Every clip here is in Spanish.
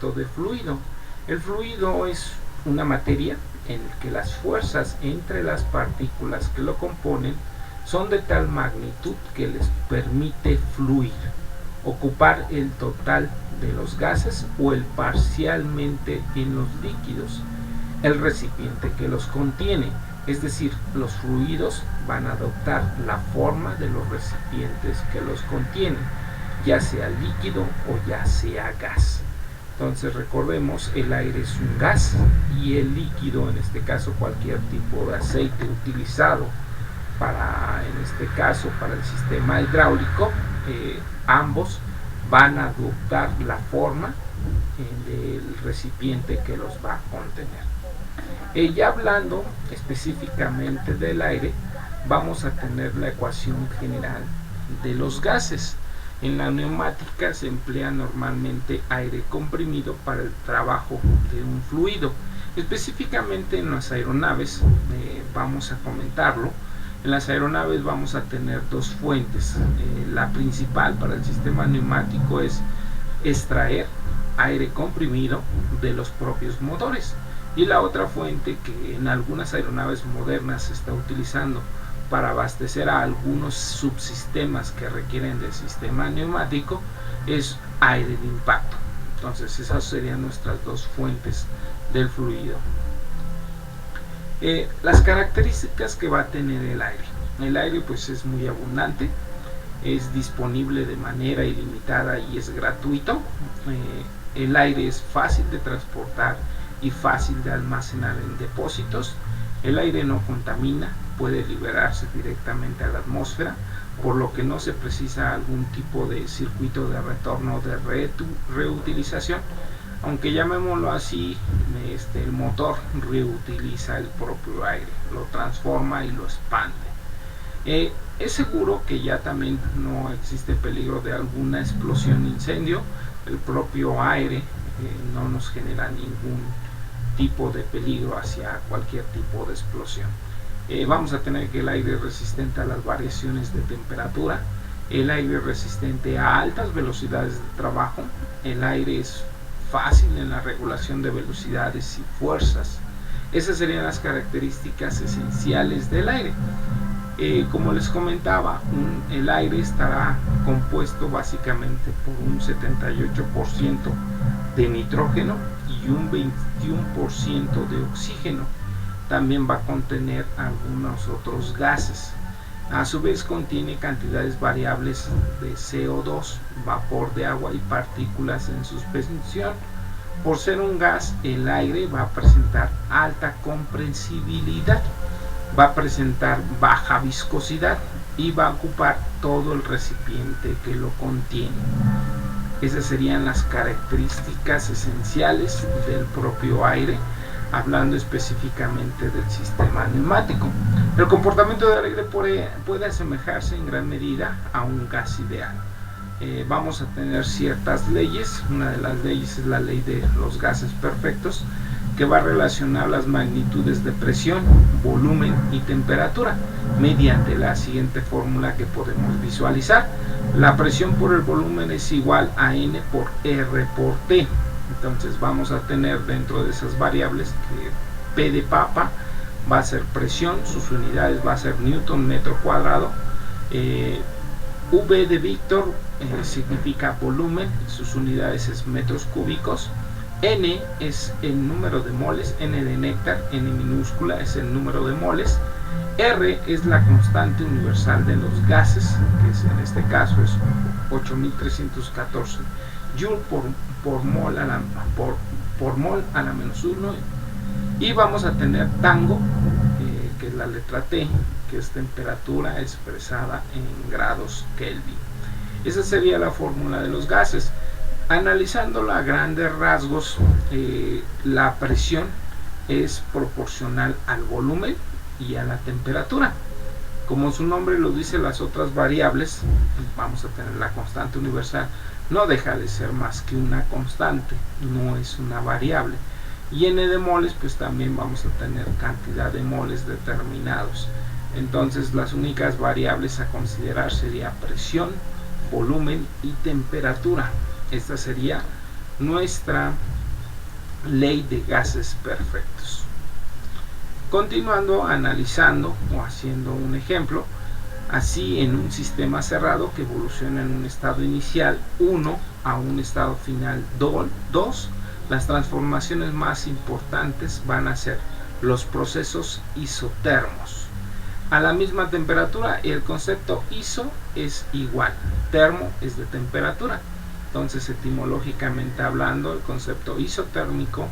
concepto de fluido. El fluido es una materia en la que las fuerzas entre las partículas que lo componen son de tal magnitud que les permite fluir, ocupar el total de los gases o el parcialmente en los líquidos, el recipiente que los contiene. Es decir, los fluidos van a adoptar la forma de los recipientes que los contienen, ya sea líquido o ya sea gas. Entonces recordemos, el aire es un gas y el líquido, en este caso cualquier tipo de aceite utilizado para, en este caso, para el sistema hidráulico, ambos van a adoptar la forma del recipiente que los va a contener. Ya hablando específicamente del aire, vamos a tener la ecuación general de los gases. En la neumática se emplea normalmente aire comprimido para el trabajo de un fluido. Específicamente en las aeronaves, vamos a comentarlo. En las aeronaves vamos a tener dos fuentes. La principal para el sistema neumático es extraer aire comprimido de los propios motores. Y la otra fuente que en algunas aeronaves modernas se está utilizando para abastecer a algunos subsistemas que requieren del sistema neumático es aire de impacto. Entonces esas serían nuestras dos fuentes del fluido. Las características que va a tener el aire. El aire pues es muy abundante, es disponible de manera ilimitada y es gratuito. El aire es fácil de transportar y fácil de almacenar en depósitos. El aire no contamina, puede liberarse directamente a la atmósfera, por lo que no se precisa algún tipo de circuito de retorno de reutilización, aunque llamémoslo así, el motor reutiliza el propio aire, lo transforma y lo expande. Es seguro que ya también no existe peligro de alguna explosión, incendio. El propio aire no nos genera ningún tipo de peligro hacia cualquier tipo de explosión. Vamos a tener que el aire es resistente a las variaciones de temperatura, el aire es resistente a altas velocidades de trabajo, el aire es fácil en la regulación de velocidades y fuerzas. Esas serían las características esenciales del aire. Como les comentaba, el aire estará compuesto básicamente por un 78% de nitrógeno y un 21% de oxígeno. También va a contener algunos otros gases. A su vez contiene cantidades variables de CO2, vapor de agua y partículas en suspensión. Por ser un gas, el aire va a presentar alta compresibilidad, va a presentar baja viscosidad y va a ocupar todo el recipiente que lo contiene. Esas serían las características esenciales del propio aire, hablando específicamente del sistema neumático. El comportamiento del aire puede asemejarse en gran medida a un gas ideal. Vamos a tener ciertas leyes. Una de las leyes es la ley de los gases perfectos, que va a relacionar las magnitudes de presión, volumen y temperatura mediante la siguiente fórmula que podemos visualizar. La presión por el volumen es igual a N por R por T. Entonces vamos a tener dentro de esas variables que P de papa va a ser presión, sus unidades va a ser newton metro cuadrado. V de Víctor significa volumen, sus unidades es metros cúbicos. N es el número de moles, N de néctar, N minúscula es el número de moles. R es la constante universal de los gases, que es, en este caso es 8314 Joule por mol a la menos 1. Y vamos a tener tango, que es la letra T, que es temperatura expresada en grados Kelvin. Esa sería la fórmula de los gases. Analizándola a grandes rasgos, la presión es proporcional al volumen y a la temperatura. Como su nombre lo dice, las otras variables, vamos a tener la constante universal, no deja de ser más que una constante, no es una variable. Y N de moles, pues también vamos a tener cantidad de moles determinados. Entonces las únicas variables a considerar sería presión, volumen y temperatura. Esta sería nuestra ley de gases perfectos. Continuando analizando o haciendo un ejemplo, así en un sistema cerrado que evoluciona en un estado inicial 1 a un estado final 2, las transformaciones más importantes van a ser los procesos isotermos. A la misma temperatura, el concepto iso es igual, termo es de temperatura. Entonces, etimológicamente hablando, el concepto isotérmico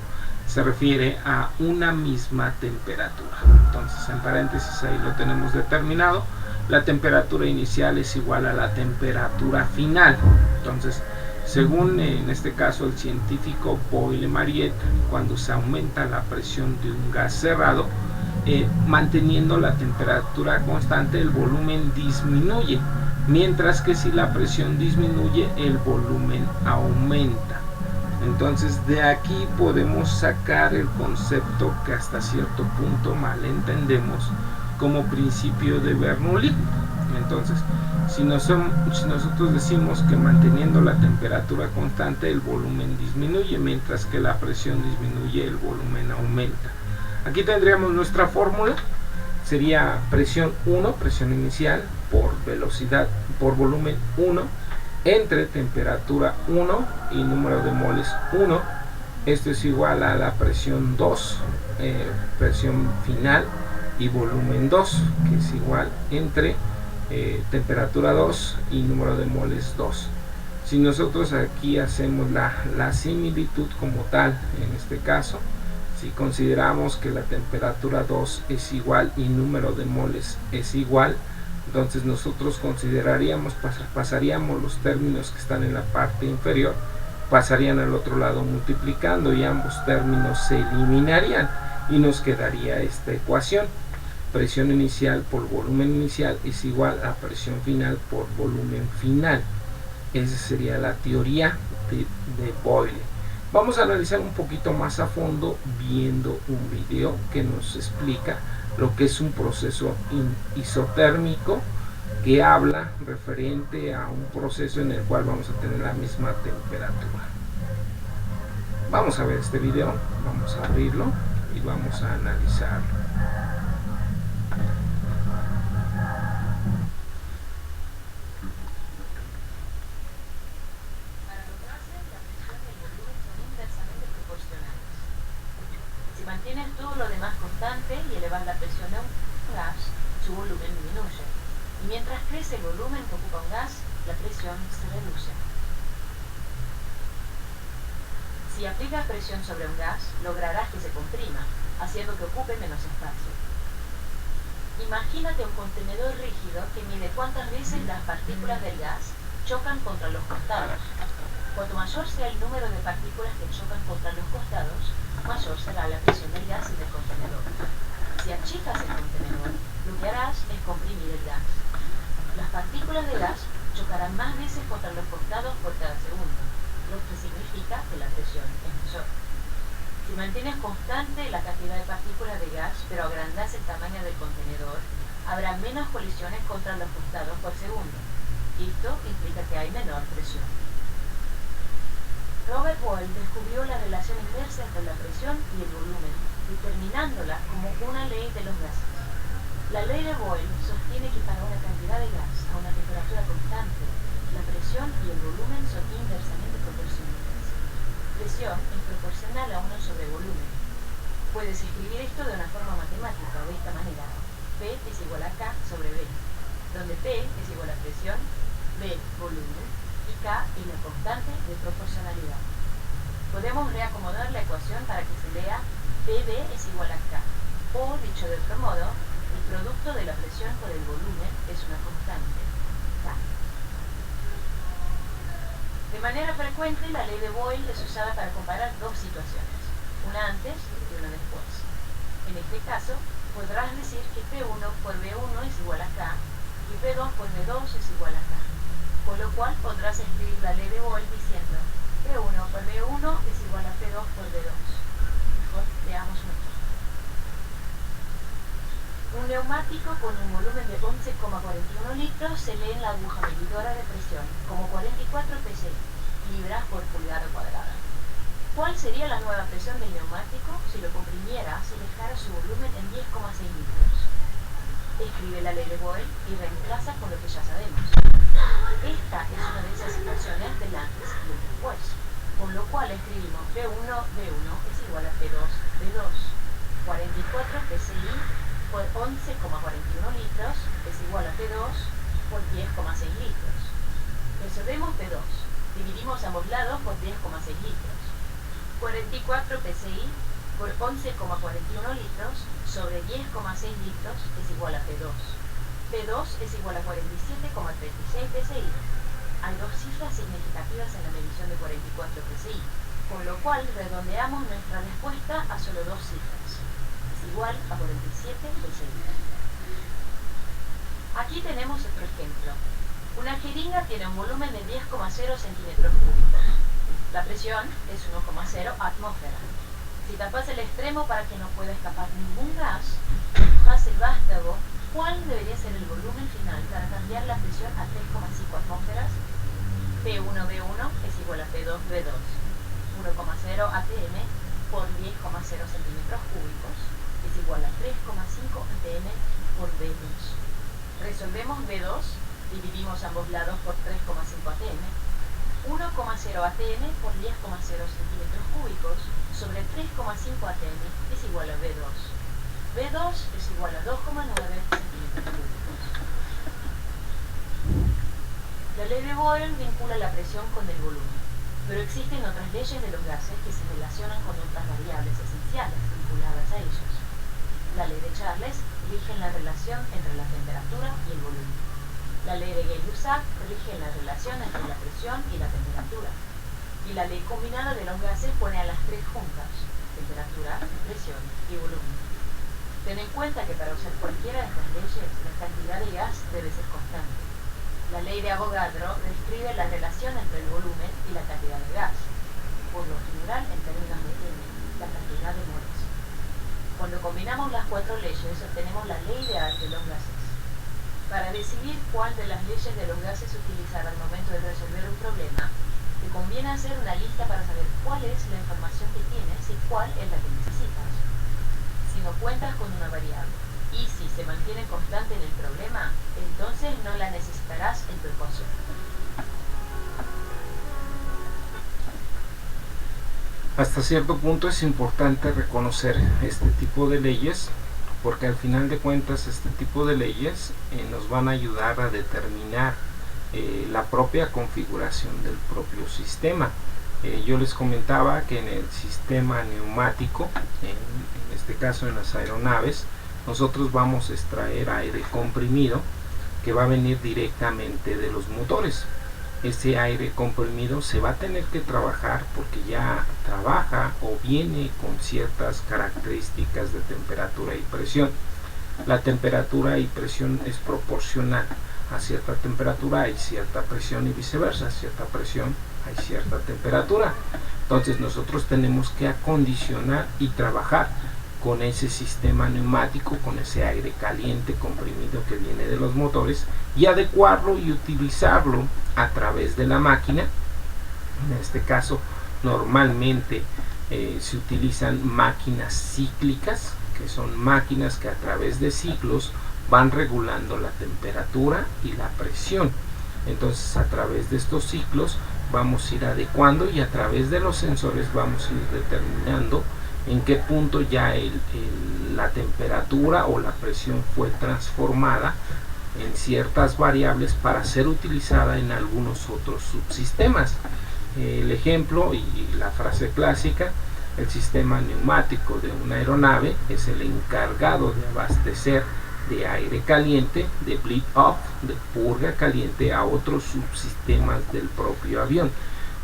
se refiere a una misma temperatura. Entonces, en paréntesis ahí lo tenemos determinado. La temperatura inicial es igual a la temperatura final. Entonces, según en este caso el científico Boyle-Mariette, cuando se aumenta la presión de un gas cerrado, manteniendo la temperatura constante, el volumen disminuye, mientras que si la presión disminuye, el volumen aumenta. Entonces, de aquí podemos sacar el concepto que hasta cierto punto malentendemos como principio de Bernoulli. Entonces, si nosotros decimos que manteniendo la temperatura constante, el volumen disminuye, mientras que la presión disminuye, el volumen aumenta. Aquí tendríamos nuestra fórmula, sería presión 1, presión inicial, por velocidad, por volumen 1, entre temperatura 1 y número de moles 1. Esto es igual a la presión 2, presión final, y volumen 2, que es igual entre temperatura 2 y número de moles 2. Si nosotros aquí hacemos la similitud como tal, en este caso, si consideramos que la temperatura 2 es igual y número de moles es igual, entonces nosotros consideraríamos, pasaríamos los términos que están en la parte inferior, pasarían al otro lado multiplicando, y ambos términos se eliminarían y nos quedaría esta ecuación: presión inicial por volumen inicial es igual a presión final por volumen final. Esa sería la teoría de Boyle. Vamos a analizar un poquito más a fondo viendo un video que nos explica lo que es un proceso isotérmico, que habla referente a un proceso en el cual vamos a tener la misma temperatura. Vamos a ver este video, vamos a abrirlo y vamos a analizarlo. Mantienes todo lo demás constante y elevas la presión de un gas, su volumen disminuye. Y mientras crece el volumen que ocupa un gas, la presión se reduce. Si aplicas presión sobre un gas, lograrás que se comprima, haciendo que ocupe menos espacio. Imagínate un contenedor rígido que mide cuántas veces las partículas del gas chocan contra los costados. Cuanto mayor sea el número de partículas que chocan contra los costados, mayor será la presión del gas en el contenedor. Si achicas el contenedor, lo que harás es comprimir el gas. Las partículas de gas chocarán más veces contra los costados por cada segundo, lo que significa que la presión es mayor. Si mantienes constante la cantidad de partículas de gas, pero agrandas el tamaño del contenedor, habrá menos colisiones contra los costados por segundo. Esto implica que hay menor presión. Robert Boyle descubrió la relación inversa entre la presión y el volumen, determinándola como una ley de los gases. La ley de Boyle sostiene que para una cantidad de gas a una temperatura constante, la presión y el volumen son inversamente proporcionales. Presión es proporcional a 1 sobre volumen. Puedes escribir esto de una forma matemática de esta manera: P es igual a K sobre B, donde P es igual a presión, B volumen, y K es la constante de proporcionalidad. Podemos reacomodar la ecuación para que se lea PB es igual a K, o dicho de otro modo, el producto de la presión por el volumen es una constante, K. De manera frecuente, la ley de Boyle es usada para comparar dos situaciones, una antes y una después. En este caso, podrás decir que P1 por B1 es igual a K y P2 por B2 es igual a K. Con lo cual podrás escribir la ley de Boyle diciendo P1 por B1 es igual a P2 por B2. Mejor veamos un ejemplo. Un neumático con un volumen de 11,41 litros se lee en la aguja medidora de presión como 44 psi, libras por pulgada cuadrada. ¿Cuál sería la nueva presión del neumático si lo comprimieras y dejara su volumen en 10,6 litros? Escribe la ley de Boyle y reemplaza con lo que ya sabemos. Esta es una de esas situaciones del antes y el después, con lo cual escribimos V1 es igual a P2. 44 PSI por 11,41 litros es igual a P2 por 10,6 litros. Resolvemos P2. Dividimos ambos lados por 10,6 litros. 44 PSI por 11,41 litros sobre 10,6 litros es igual a P2. P2 es igual a 47,36 PSI. Hay dos cifras significativas en la medición de 44 PSI, con lo cual redondeamos nuestra respuesta a solo dos cifras. Es igual a 47 PSI. Aquí tenemos otro ejemplo. Una jeringa tiene un volumen de 10,0 centímetros cúbicos. La presión es 1,0 atmósfera. Si tapas el extremo para que no pueda escapar ningún gas, empujas el vástago, ¿cuál debería ser el volumen final para cambiar la presión a 3,5 atmósferas? P1V1 es igual a P2V2. 1,0 atm por 10,0 centímetros cúbicos es igual a 3,5 atm por V2. Resolvemos V2, dividimos ambos lados por 3,5 atm. 1,0 atm por 10,0 centímetros cúbicos sobre 3,5 atm es igual a V2. V2 es igual a 2,9 centímetros cúbicos. La ley de Boyle vincula la presión con el volumen, pero existen otras leyes de los gases que se relacionan con otras variables esenciales vinculadas a ellos. La ley de Charles rige en la relación entre la temperatura y el volumen. La ley de Gay-Lussac rige en la relación entre la presión y la temperatura. Y la ley combinada de los gases pone a las tres juntas: temperatura, presión y volumen. Ten en cuenta que para usar cualquiera de estas leyes, la cantidad de gas debe ser constante. La ley de Avogadro describe la relación entre el volumen y la cantidad de gas, por lo general en términos de M, la cantidad de moles. Cuando combinamos las cuatro leyes, obtenemos la ley ideal de los gases. Para decidir cuál de las leyes de los gases utilizar al momento de resolver un problema, te conviene hacer una lista para saber cuál es la información que tienes y cuál es la que necesitas. Si no cuentas con una variable y si se mantiene constante en el problema, entonces no la necesitarás en tu ecuación. Hasta cierto punto es importante reconocer este tipo de leyes, porque al final de cuentas este tipo de leyes nos van a ayudar a determinar la propia configuración del propio sistema. Yo les comentaba que en el sistema neumático, en este caso en las aeronaves, nosotros vamos a extraer aire comprimido que va a venir directamente de los motores. Ese aire comprimido se va a tener que trabajar porque ya trabaja o viene con ciertas características de temperatura y presión. La temperatura y presión es proporcional. A cierta temperatura hay cierta presión y viceversa. A cierta presión hay cierta temperatura. Entonces nosotros tenemos que acondicionar y trabajar con ese sistema neumático, con ese aire caliente comprimido que viene de los motores, y adecuarlo y utilizarlo a través de la máquina. En este caso normalmente se utilizan máquinas cíclicas, que son máquinas que a través de ciclos van regulando la temperatura y la presión. Entonces a través de estos ciclos vamos a ir adecuando y a través de los sensores vamos a ir determinando en qué punto ya la temperatura o la presión fue transformada en ciertas variables para ser utilizada en algunos otros subsistemas. El ejemplo y la frase clásica: el sistema neumático de una aeronave es el encargado de abastecer de aire caliente, de bleed off, de purga caliente, a otros subsistemas del propio avión.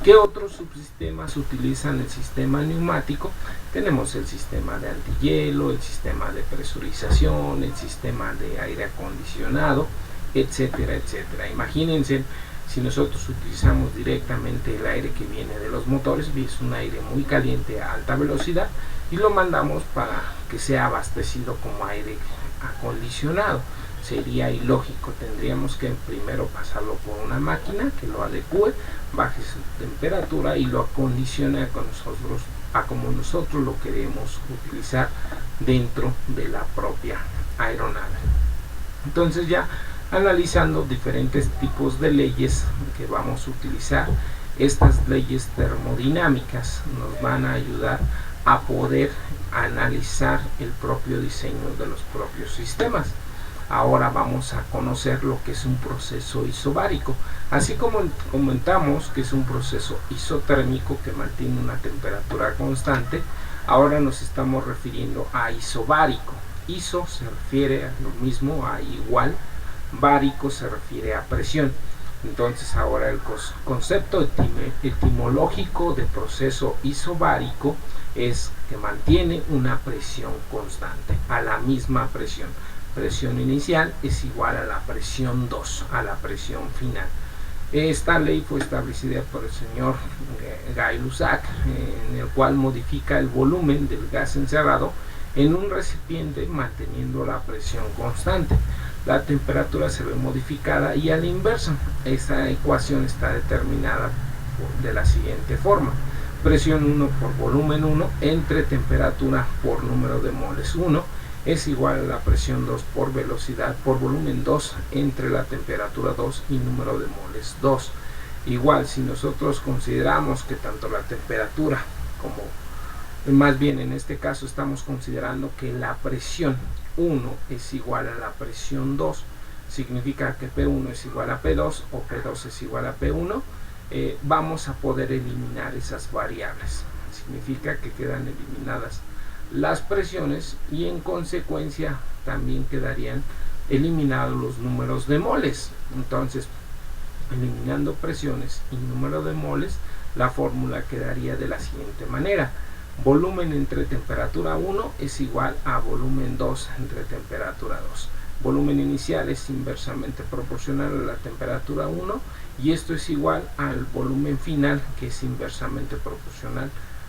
¿Qué otros subsistemas utilizan el sistema neumático? Tenemos el sistema de antihielo, el sistema de presurización, el sistema de aire acondicionado, etcétera, etcétera. Imagínense si nosotros utilizamos directamente el aire que viene de los motores, es un aire muy caliente a alta velocidad, y lo mandamos para que sea abastecido como aire acondicionado. sería ilógico. Tendríamos que primero pasarlo por una máquina que lo adecue, baje su temperatura y lo acondicione a como nosotros lo queremos utilizar dentro de la propia aeronave. Entonces, ya analizando diferentes tipos de leyes que vamos a utilizar, estas leyes termodinámicas nos van a ayudar a poder analizar el propio diseño de los propios sistemas. Ahora vamos a conocer lo que es un proceso isobárico. Así como comentamos que es un proceso isotérmico que mantiene una temperatura constante, ahora nos estamos refiriendo a isobárico. Iso se refiere a lo mismo, a igual, bárico se refiere a presión. Entonces ahora el concepto etimológico de proceso isobárico es que mantiene una presión constante, a la misma presión. Presión inicial es igual a la presión 2, a la presión final. Esta ley fue establecida por el señor Gay-Lussac, en el cual modifica el volumen del gas encerrado en un recipiente manteniendo la presión constante. La temperatura se ve modificada y a la inversa. Esta ecuación está determinada de la siguiente forma: presión 1 por volumen 1 entre temperatura por número de moles 1 es igual a la presión 2 por velocidad por volumen 2 entre la temperatura 2 y número de moles 2. Igual, si nosotros consideramos que tanto la temperatura como, más bien en este caso estamos considerando que la presión 1 es igual a la presión 2, significa que P1 es igual a P2 o P2 es igual a P1, vamos a poder eliminar esas variables. Significa que quedan eliminadas las presiones y en consecuencia también quedarían eliminados los números de moles. Entonces, eliminando presiones y número de moles, la fórmula quedaría de la siguiente manera: volumen entre temperatura 1 es igual a volumen 2 entre temperatura 2. Volumen inicial es inversamente proporcional a la temperatura 1 y esto es igual al volumen final, que es inversamente proporcional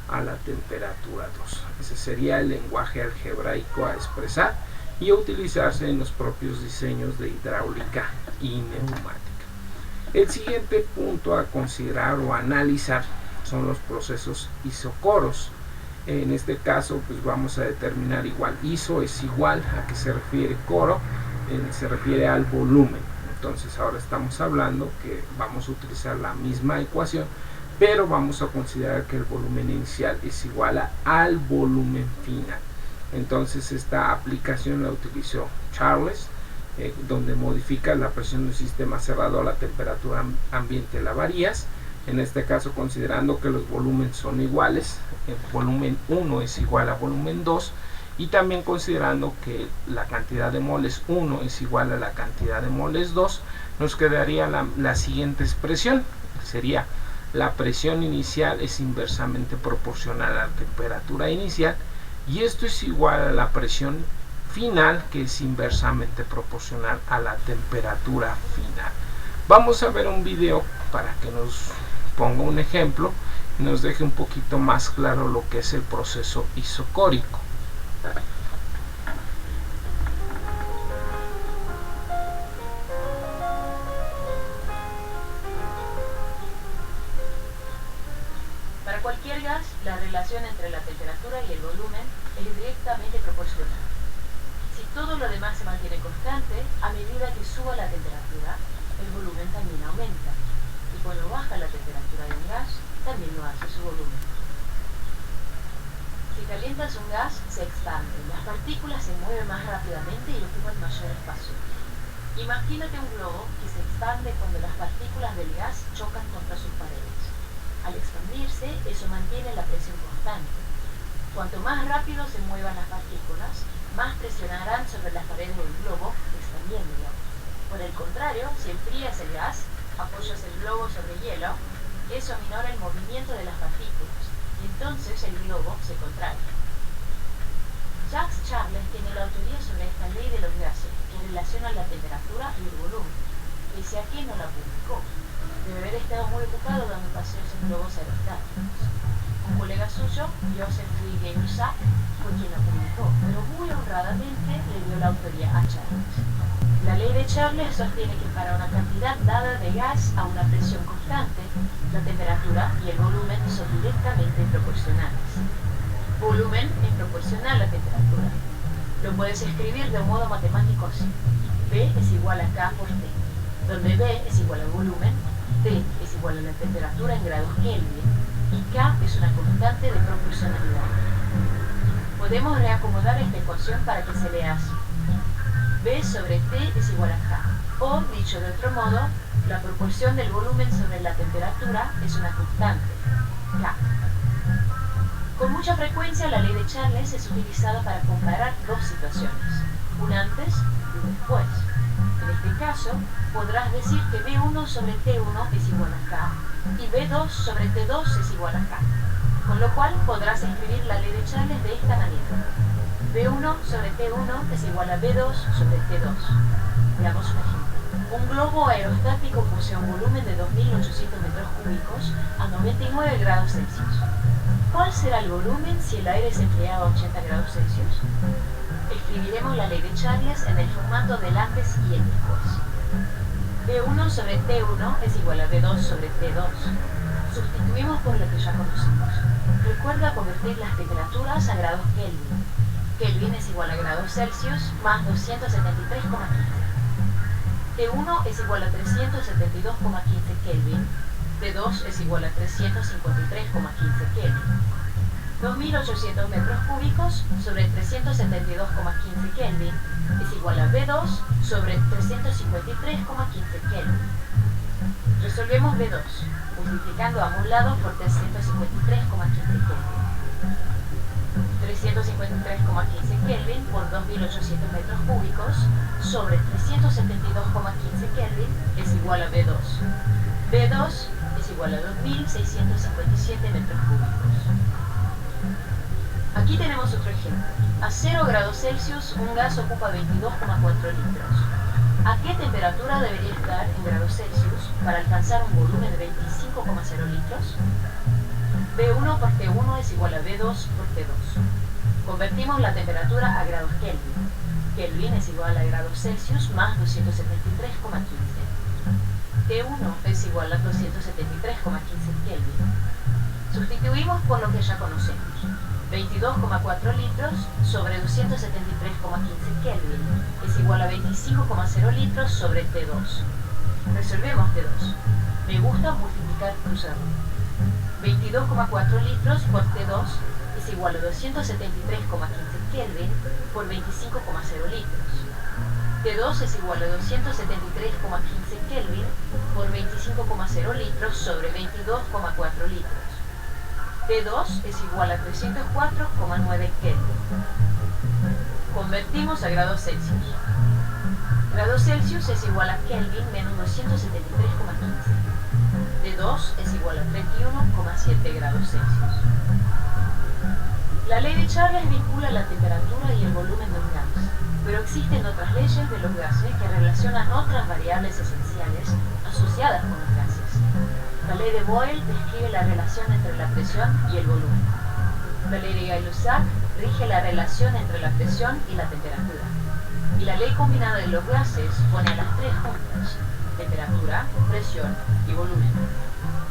a la temperatura 2. Ese sería el lenguaje algebraico a expresar y a utilizarse en los propios diseños de hidráulica y neumática. El siguiente punto a considerar o analizar son los procesos isocoros. En este caso, pues vamos a determinar igual. Iso es igual, ¿a qué se refiere coro? Se refiere al volumen. Entonces ahora estamos hablando que vamos a utilizar la misma ecuación, pero vamos a considerar que el volumen inicial es igual al volumen final. Entonces esta aplicación la utilizó Charles, donde modifica la presión de un sistema cerrado a la temperatura ambiente, la varías. En este caso, considerando que los volúmenes son iguales, el volumen 1 es igual a volumen 2, y también considerando que la cantidad de moles 1 es igual a la cantidad de moles 2, nos quedaría la siguiente expresión. Sería: la presión inicial es inversamente proporcional a la temperatura inicial, y esto es igual a la presión final, que es inversamente proporcional a la temperatura final. Vamos a ver un video para que nos ponga un ejemplo y nos deje un poquito más claro lo que es el proceso isocórico. Para cualquier gas, la relación entre la temperatura y el volumen es directamente proporcional. Si todo lo demás se mantiene constante, a medida que suba la temperatura, el volumen también aumenta. Y cuando baja la temperatura de un gas, también lo hace su volumen. Si calientas un gas, se expande. Las partículas se mueven más rápidamente y ocupan mayor espacio. Imagínate un globo que se expande cuando las partículas del gas chocan contra sus paredes. Al expandirse, eso mantiene la presión constante. Cuanto más rápido se muevan las partículas, más presionarán sobre las paredes del globo, expandiéndolo. Por el contrario, si enfrías el gas, apoyas el globo sobre hielo, eso aminora el movimiento de las partículas, y entonces el globo se contrae. Jacques Charles tiene la autoría sobre esta ley de los gases, que relaciona la temperatura y el volumen, pese a que no la publicó. Debe haber estado muy ocupado dando paseos en globos aerostáticos. Un colega suyo, Joseph Louis Gay-Lussac, fue quien la publicó, pero muy honradamente le dio la autoría a Charles. La ley de Charles sostiene que para una cantidad dada de gas a una presión constante, la temperatura y el volumen son directamente proporcionales. Volumen es proporcional a temperatura. Lo puedes escribir de un modo matemático así. V es igual a K por T, donde V es igual al volumen, T es igual a la temperatura en grados Kelvin y K es una constante de proporcionalidad. Podemos reacomodar esta ecuación para que se lea así. V sobre T es igual a K, o, dicho de otro modo, la proporción del volumen sobre la temperatura es una constante, K. Con mucha frecuencia la ley de Charles es utilizada para comparar dos situaciones, un antes y un después. En este caso, podrás decir que V1 sobre T1 es igual a K y V2 sobre T2 es igual a K, con lo cual podrás escribir la ley de Charles de esta manera. V1 sobre T1 es igual a V2 sobre T2. Veamos un ejemplo. Un globo aerostático posee un volumen de 2.800 metros cúbicos a 99 grados Celsius. ¿Cuál será el volumen si el aire es enfriado a 80 grados Celsius? Escribiremos la ley de Charles en el formato del antes y el después. V1 sobre T1 es igual a V2 sobre T2. Sustituimos por lo que ya conocemos. Recuerda convertir las temperaturas a grados Kelvin. Kelvin es igual a grados Celsius más 273,15. T1 es igual a 372,15 Kelvin. T2 es igual a 353,15 Kelvin. 2.800 metros cúbicos sobre 372,15 Kelvin es igual a V2 sobre 353,15 Kelvin. Resolvemos V2, multiplicando a ambos lados por 353,15 Kelvin. 353,15 Kelvin por 2.800 metros cúbicos sobre 372,15 Kelvin es igual a V2. V2 es igual a 2.657 metros cúbicos. Aquí tenemos otro ejemplo. A 0 grados Celsius un gas ocupa 22,4 litros. ¿A qué temperatura debería estar en grados Celsius para alcanzar un volumen de 25,0 litros? V1 por T1 es igual a V2 por T2. Convertimos la temperatura a grados Kelvin. Kelvin es igual a grados Celsius más 273,15. T1 es igual a 273,15 Kelvin. Sustituimos por lo que ya conocemos. 22,4 litros sobre 273,15 Kelvin es igual a 25,0 litros sobre T2. Resolvemos T2. Me gusta multiplicar cruzado. 22,4 litros por T2 es igual a 273,15 Kelvin por 25,0 litros. T2 es igual a 273,15 Kelvin por 25,0 litros sobre 22,4 litros. T2 es igual a 304,9 Kelvin. Convertimos a grados Celsius. Grados Celsius es igual a Kelvin menos 273,15. T2 es igual a 31,7 grados Celsius. La ley de Charles vincula la temperatura y el volumen de un gas, pero existen otras leyes de los gases que relacionan otras variables esenciales asociadas con los gases. La ley de Boyle describe la relación entre la presión y el volumen. La ley de Gay-Lussac rige la relación entre la presión y la temperatura. Y la ley combinada de los gases pone a las tres juntas: temperatura, presión y volumen.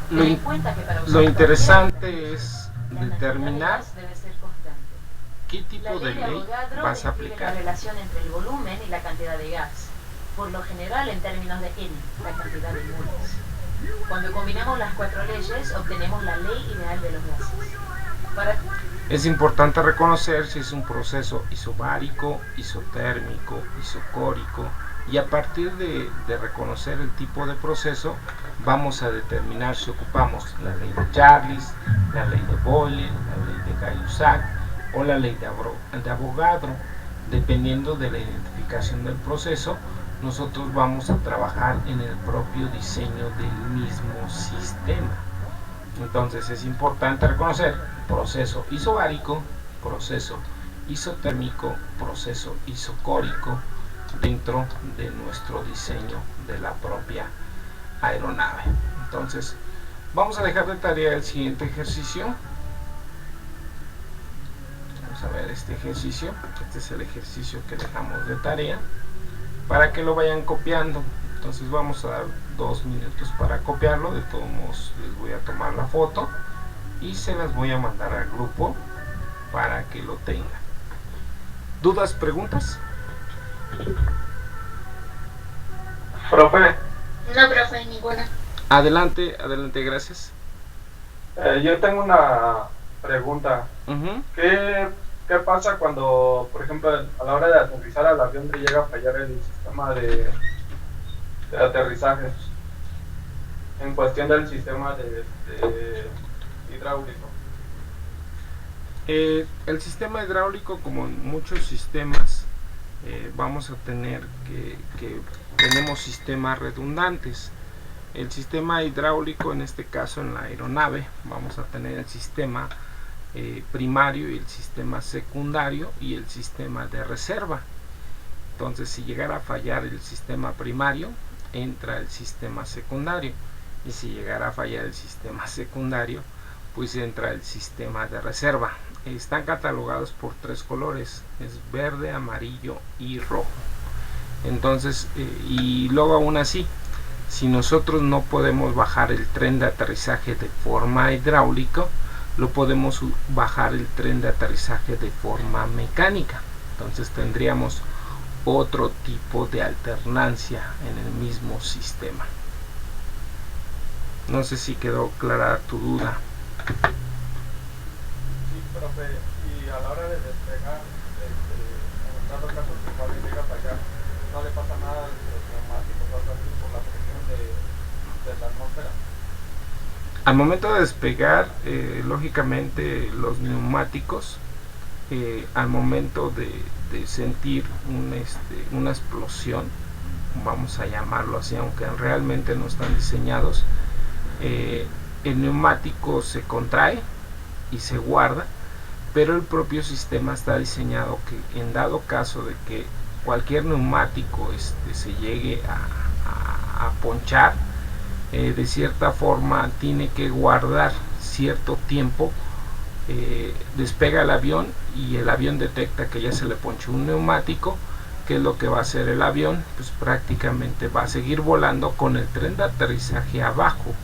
Ten en cuenta que para usar Lo interesante es determinar debe ser constante. qué tipo de ley vas a aplicar. La relación entre el volumen y la cantidad de gas, por lo general en términos de N, la cantidad de moles. Cuando combinamos las cuatro leyes, obtenemos la ley ideal de los gases. Es importante reconocer si es un proceso isobárico, isotérmico, isocórico, y a partir de reconocer el tipo de proceso, vamos a determinar si ocupamos la ley de Charles, la ley de Boyle, la ley de Gay-Lussac o la ley de Avogadro. Dependiendo de la identificación del proceso, nosotros vamos a trabajar en el propio diseño del mismo sistema. Entonces es importante reconocer proceso isobárico, proceso isotérmico, proceso isocórico dentro de nuestro diseño de la propia aeronave. Entonces vamos a dejar de tarea el siguiente ejercicio. Vamos a ver este ejercicio. Este es el ejercicio que dejamos de tarea. para que lo vayan copiando. Entonces vamos a dar 2 minutos para copiarlo. De todos modos les voy a tomar la foto y se las voy a mandar al grupo para que lo tengan. ¿Dudas, preguntas? Profe. No, profe, ninguna. Adelante, adelante, gracias. Yo tengo una pregunta. Uh-huh. ¿Qué pasa cuando, por ejemplo, a la hora de aterrizar al avión te llega a fallar el sistema de aterrizaje? En cuestión del sistema de hidráulico. El sistema hidráulico, como en muchos sistemas, vamos a tener que tenemos sistemas redundantes. El sistema hidráulico, en este caso en la aeronave, vamos a tener el sistema primario y el sistema secundario y el sistema de reserva. Entonces, si llegara a fallar el sistema primario, entra el sistema secundario, y si llegara a fallar el sistema secundario, pues entra el sistema de reserva. Están catalogados por 3 colores, es verde, amarillo y rojo. Entonces, y luego aún así, si nosotros no podemos bajar el tren de aterrizaje de forma hidráulica, lo podemos bajar el tren de aterrizaje de forma mecánica. Entonces tendríamos otro tipo de alternancia en el mismo sistema. No sé si quedó clara tu duda. Sí, profe, y a la hora de despegar, en dado caso que igual llega a fallar, no le pasa nada a los neumáticos o algo así por la presión de la atmósfera. Al momento de despegar, lógicamente los neumáticos, al momento de sentir una explosión, vamos a llamarlo así, aunque realmente no están diseñados, el neumático se contrae y se guarda, pero el propio sistema está diseñado que en dado caso de que cualquier neumático se llegue a ponchar, de cierta forma tiene que guardar cierto tiempo. Despega el avión y el avión detecta que ya se le ponchó un neumático. ¿Qué es lo que va a hacer el avión? Pues prácticamente va a seguir volando con el tren de aterrizaje abajo,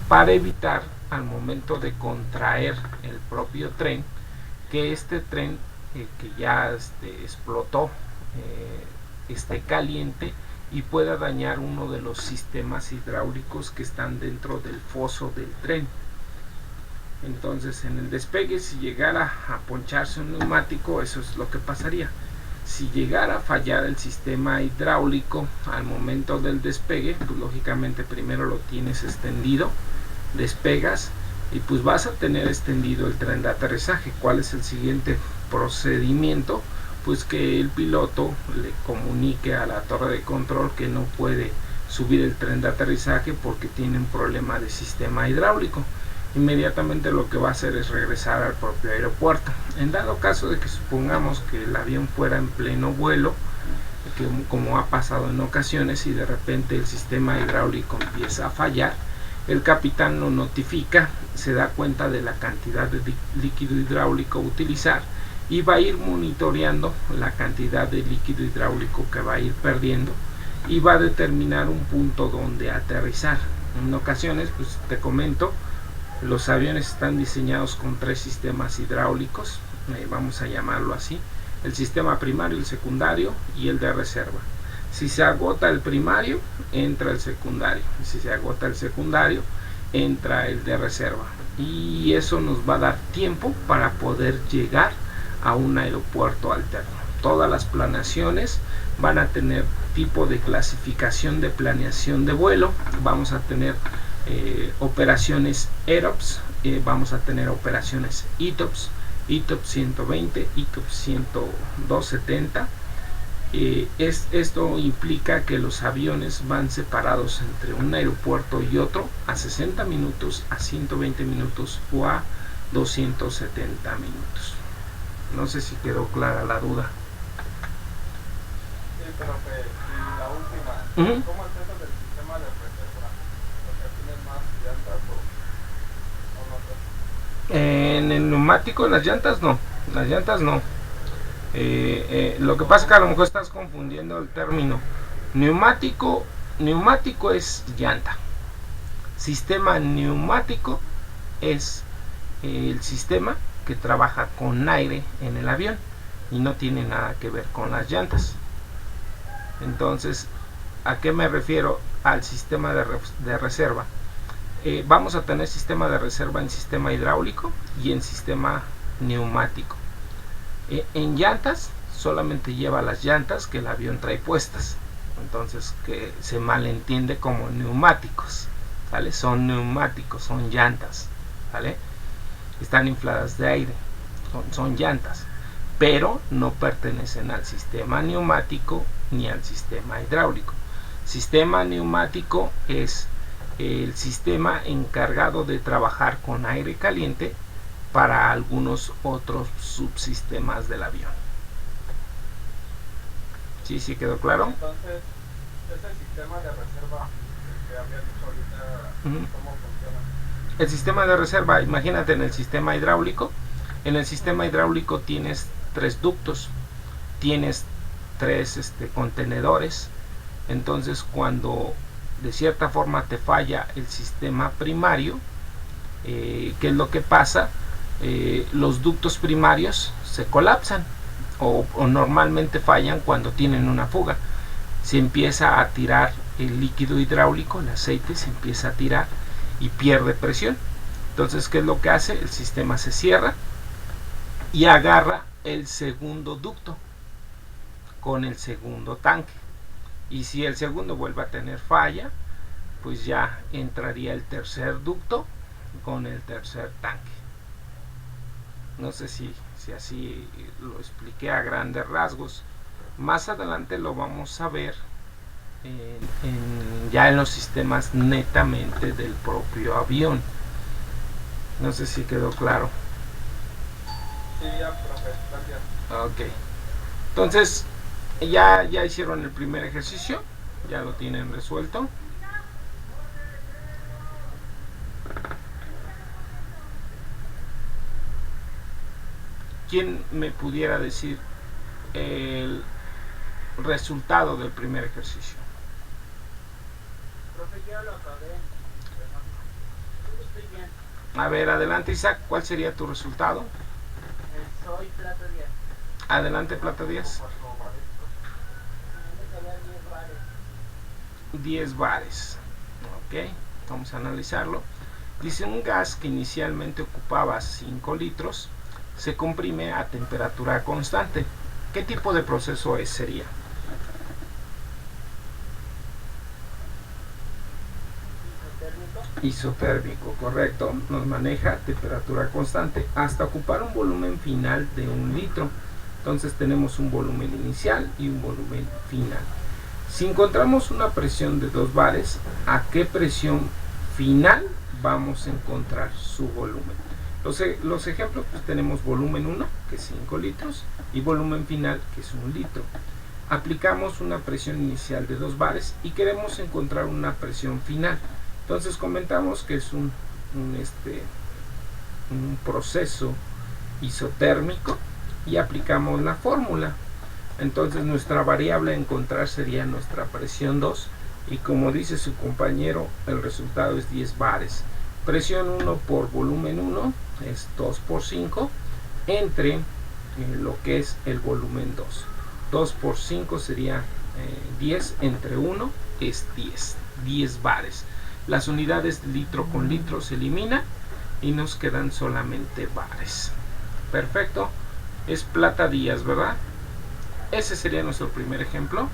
para evitar al momento de contraer el propio tren, que este tren que ya explotó esté caliente y pueda dañar uno de los sistemas hidráulicos que están dentro del foso del tren. Entonces, en el despegue, si llegara a poncharse un neumático, eso es lo que pasaría. Si llegara a fallar el sistema hidráulico al momento del despegue, pues lógicamente primero lo tienes extendido, despegas y pues vas a tener extendido el tren de aterrizaje. ¿Cuál es el siguiente procedimiento? Pues que el piloto le comunique a la torre de control que no puede subir el tren de aterrizaje porque tiene un problema de sistema hidráulico. Inmediatamente lo que va a hacer es regresar al propio aeropuerto. En dado caso de que supongamos que el avión fuera en pleno vuelo, que como ha pasado en ocasiones, y de repente el sistema hidráulico empieza a fallar, el capitán lo notifica, se da cuenta de la cantidad de líquido hidráulico a utilizar y va a ir monitoreando la cantidad de líquido hidráulico que va a ir perdiendo y va a determinar un punto donde aterrizar. En ocasiones, pues te comento, los aviones están diseñados con 3 sistemas hidráulicos, vamos a llamarlo así: el sistema primario, el secundario y el de reserva. Si se agota el primario, entra el secundario, y si se agota el secundario, entra el de reserva, y eso nos va a dar tiempo para poder llegar a un aeropuerto alterno. Todas las planeaciones van a tener tipo de clasificación de planeación de vuelo. Vamos a tener operaciones EROPS, vamos a tener operaciones ETOPS, ETOPS 120, ETOPS 270. Esto implica que los aviones van separados entre un aeropuerto y otro a 60 minutos, a 120 minutos o a 270 minutos. No sé si quedó clara la duda. Sí, pero y la última, ¿cómo es eso del sistema de reserva? Porque tienes más llantas o no sé. En el neumático, en las llantas no, lo que pasa es que a lo mejor estás confundiendo el término. Neumático es llanta. Sistema neumático es el sistema que trabaja con aire en el avión y no tiene nada que ver con las llantas. Entonces, ¿a qué me refiero? Al sistema de reserva. Vamos a tener sistema de reserva en sistema hidráulico y en sistema neumático. En llantas solamente lleva las llantas que el avión trae puestas, entonces que se malentiende como neumáticos, ¿vale? Son neumáticos, son llantas, ¿vale? Están infladas de aire, son llantas, pero no pertenecen al sistema neumático ni al sistema hidráulico. Sistema neumático es el sistema encargado de trabajar con aire caliente para algunos otros subsistemas del avión. ¿Sí quedó claro? Entonces, ese sistema de reserva que había dicho ahorita, ¿cómo funciona? El sistema de reserva, imagínate en el sistema hidráulico. En el sistema hidráulico tienes 3 ductos, tienes 3 contenedores. Entonces, cuando de cierta forma te falla el sistema primario, ¿qué es lo que pasa? Los ductos primarios se colapsan o normalmente fallan cuando tienen una fuga. Se empieza a tirar el líquido hidráulico, el aceite se empieza a tirar y pierde presión. Entonces, ¿qué es lo que hace? El sistema se cierra y agarra el segundo ducto con el segundo tanque. Y si el segundo vuelve a tener falla, pues ya entraría el tercer ducto con el tercer tanque. No sé si así lo expliqué a grandes rasgos. Más adelante lo vamos a ver ya en los sistemas netamente del propio avión. No sé si quedó claro. Sí, ya, profe, gracias. Ok. Entonces, ya hicieron el primer ejercicio. Ya lo tienen resuelto. ¿Quién me pudiera decir el resultado del primer ejercicio? Profe, ya lo acabé. Estoy bien. A ver, adelante Isaac, ¿cuál sería tu resultado? Soy Plata 10. Adelante Plata 10. 10 bares. Ok, vamos a analizarlo. Dice: un gas que inicialmente ocupaba 5 litros se comprime a temperatura constante. ¿Qué tipo de proceso sería? Isotérmico, correcto. Nos maneja temperatura constante hasta ocupar un volumen final de 1 litro. Entonces tenemos un volumen inicial y un volumen final. Si encontramos una presión de 2 bares, ¿a qué presión final vamos a encontrar su volumen? Los ejemplos, pues tenemos volumen 1, que es 5 litros, y volumen final, que es 1 litro. Aplicamos una presión inicial de 2 bares y queremos encontrar una presión final. Entonces comentamos que es un proceso isotérmico y aplicamos la fórmula. Entonces nuestra variable a encontrar sería nuestra presión 2, y como dice su compañero, el resultado es 10 bares. Presión 1 por volumen 1 es 2 por 5 entre lo que es el volumen 2. 2 por 5 sería 10 entre 1 es 10 bares. Las unidades litro con litro se eliminan y nos quedan solamente bares. Perfecto. Es Plata Díaz, ¿verdad? Ese sería nuestro primer ejemplo.